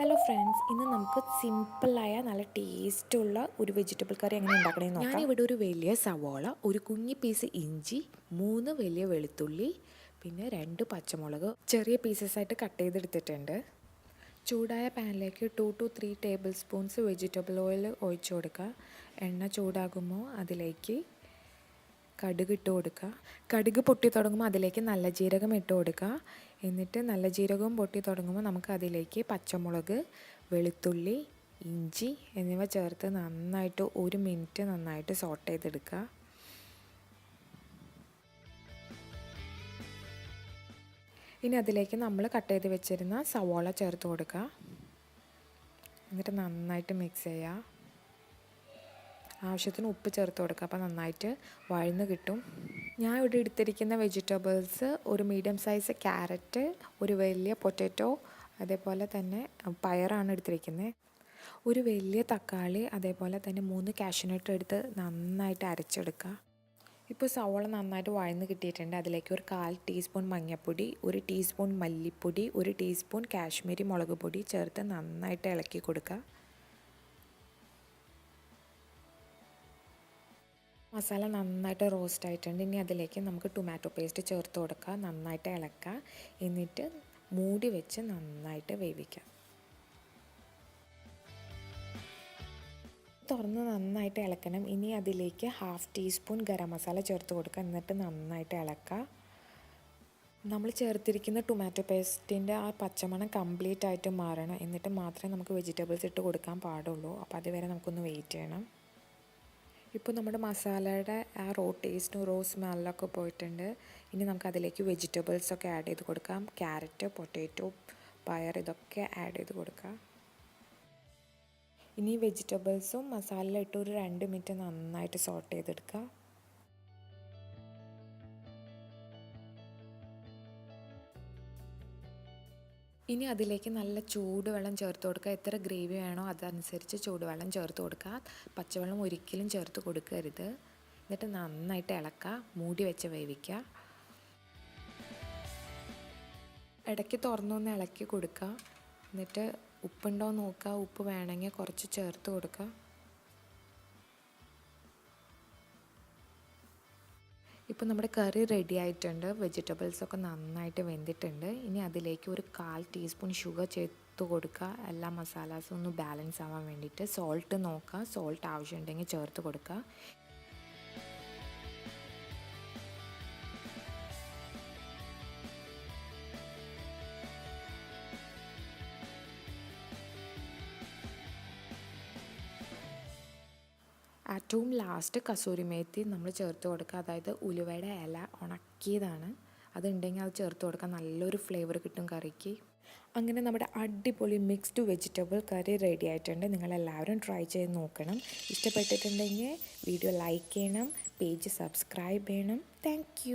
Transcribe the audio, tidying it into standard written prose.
Hello friends, ഇന്ന് നമുക്ക് സിമ്പിളായ നല്ല ടേസ്റ്റുള്ള ഒരു വെജിറ്റബിൾ കറി എങ്ങനെ ഉണ്ടാക്കണമെന്ന് നോക്കാം. ഞാനിവിടെ ഒരു വലിയ സവോള, ഒരു കുഞ്ഞി പീസ് ഇഞ്ചി, 3 വലിയ വെളുത്തുള്ളി, പിന്നെ 2 പച്ചമുളക് ചെറിയ പീസസ് ആയിട്ട് കട്ട് ചെയ്തെടുത്തിട്ടുണ്ട്. ചൂടായ പാനിലേക്ക് 2 to 3 table spoons vegetable oil ഒഴിച്ചു കൊടുക്കുക. എണ്ണ ചൂടാകുമ്പോൾ അതിലേക്ക് കടുക് ഇട്ട് കൊടുക്കുക. കടുക് പൊട്ടി തുടങ്ങുമ്പോൾ അതിലേക്ക് നല്ല ജീരകം ഇട്ട് കൊടുക്കുക. എന്നിട്ട് നല്ല ജീരകവും പൊട്ടി തുടങ്ങുമ്പോൾ നമുക്ക് അതിലേക്ക് പച്ചമുളക്, വെളുത്തുള്ളി, ഇഞ്ചി എന്നിവ ചേർത്ത് നന്നായിട്ട് 1 മിനിറ്റ് നന്നായിട്ട് സോട്ട് ചെയ്തെടുക്കുക. ഇനി അതിലേക്ക് നമ്മൾ കട്ട് ചെയ്ത് വെച്ചിരുന്ന സവോള ചേർത്ത് കൊടുക്കുക. എന്നിട്ട് നന്നായിട്ട് മിക്സ് ചെയ്യുക. ആവശ്യത്തിന് ഉപ്പ് ചേർത്ത് കൊടുക്കുക. അപ്പോൾ നന്നായിട്ട് വഴന്ന് കിട്ടും. ഞാൻ ഇവിടെ എടുത്തിരിക്കുന്ന വെജിറ്റബിൾസ് ഒരു മീഡിയം സൈസ് ക്യാരറ്റ്, ഒരു വലിയ പൊട്ടാറ്റോ, അതേപോലെ തന്നെ പയറാണ് എടുത്തിരിക്കുന്നത്. ഒരു വലിയ തക്കാളി, അതേപോലെ തന്നെ 3 കാഷ്യൂനട്ട് എടുത്ത് നന്നായിട്ട് അരച്ചെടുക്കുക. ഇപ്പോൾ സവോള നന്നായിട്ട് വഴന്ന് കിട്ടിയിട്ടുണ്ട്. അതിലേക്ക് ഒരു 1/4 ടീസ്പൂൺ മഞ്ഞൾപ്പൊടി, 1 ടീസ്പൂൺ മല്ലിപ്പൊടി, 1 ടീസ്പൂൺ കാശ്മീരി മുളക് പൊടി ചേർത്ത് നന്നായിട്ട് ഇളക്കി കൊടുക്കുക. മസാല നന്നായിട്ട് റോസ്റ്റ് ആയിട്ടുണ്ട്. ഇനി അതിലേക്ക് നമുക്ക് ടൊമാറ്റോ പേസ്റ്റ് ചേർത്ത് കൊടുക്കുക. നന്നായിട്ട് ഇളക്കുക. എന്നിട്ട് മൂടി വെച്ച് നന്നായിട്ട് വേവിക്കുക. തുറന്ന് നന്നായിട്ട് ഇളക്കണം. ഇനി അതിലേക്ക് 1/2 ടീസ്പൂൺ ഗരം മസാല ചേർത്ത് കൊടുക്കുക. എന്നിട്ട് നന്നായിട്ട് ഇളക്കുക. നമ്മൾ ചേർത്തിരിക്കുന്ന ടൊമാറ്റോ പേസ്റ്റിൻ്റെ ആ പച്ചമണം കംപ്ലീറ്റ് ആയിട്ട് മാറണം. എന്നിട്ട് മാത്രമേ നമുക്ക് വെജിറ്റബിൾസ് ഇട്ട് കൊടുക്കാൻ പാടുള്ളൂ. അപ്പോൾ അതുവരെ നമുക്കൊന്ന് വെയിറ്റ് ചെയ്യണം. ഇപ്പോൾ നമ്മുടെ മസാലയുടെ ആ ടേസ്റ്റും സ്മെല്ലൊക്കെ പോയിട്ടുണ്ട്. ഇനി നമുക്ക് അതിലേക്ക് വെജിറ്റബിൾസൊക്കെ ആഡ് ചെയ്ത് കൊടുക്കാം. ക്യാരറ്റ്, പൊട്ടാറ്റോ, പയർ ഇതൊക്കെ ആഡ് ചെയ്ത് കൊടുക്കാം. ഇനി വെജിറ്റബിൾസും മസാലയിലും ഇട്ട് ഒരു 2 മിനിറ്റ് നന്നായിട്ട് സോട്ട് ചെയ്തെടുക്കുക. ഇനി അതിലേക്ക് നല്ല ചൂടുവെള്ളം ചേർത്ത് കൊടുക്കുക. എത്ര ഗ്രേവി വേണോ അതനുസരിച്ച് ചൂടുവെള്ളം ചേർത്ത് കൊടുക്കുക. പച്ചവെള്ളം ഒരിക്കലും ചേർത്ത് കൊടുക്കരുത്. എന്നിട്ട് നന്നായിട്ട് ഇളക്കുക. മൂടി വെച്ച് വേവിക്കുക. ഇടയ്ക്ക് തുറന്നൊന്ന് ഇളക്കി കൊടുക്കുക. എന്നിട്ട് ഉപ്പുണ്ടോ നോക്കുക. ഉപ്പ് വേണമെങ്കിൽ കുറച്ച് ചേർത്ത് കൊടുക്കുക. ഇപ്പോൾ നമ്മുടെ കറി റെഡി ആയിട്ടുണ്ട്. വെജിറ്റബിൾസൊക്കെ നന്നായിട്ട് വെന്തിട്ടുണ്ട്. ഇനി അതിലേക്ക് ഒരു 1/4 ടീസ്പൂൺ ഷുഗർ ചേർത്ത് കൊടുക്കുക. എല്ലാ മസാലാസും ഒന്ന് ബാലൻസ് ആവാൻ വേണ്ടിയിട്ട്. സോൾട്ട് നോക്കുക. സോൾട്ട് ആവശ്യമുണ്ടെങ്കിൽ ചേർത്ത് കൊടുക്കുക. ഏറ്റവും ലാസ്റ്റ് കസൂരി മേത്തി നമ്മൾ ചേർത്ത് കൊടുക്കുക. അതായത് ഉലുവയുടെ ഇല ഉണക്കിയതാണ്. അതുണ്ടെങ്കിൽ അത് ചേർത്ത് കൊടുക്കുക. നല്ലൊരു ഫ്ലേവർ കിട്ടും കറിക്ക്. അങ്ങനെ നമ്മുടെ അടിപൊളി മിക്സ്ഡ് വെജിറ്റബിൾ കറി റെഡി ആയിട്ടുണ്ട്. നിങ്ങളെല്ലാവരും ട്രൈ ചെയ്ത് നോക്കണം. ഇഷ്ടപ്പെട്ടിട്ടുണ്ടെങ്കിൽ വീഡിയോ ലൈക്ക് ചെയ്യണം, പേജ് സബ്സ്ക്രൈബ് ചെയ്യണം. താങ്ക്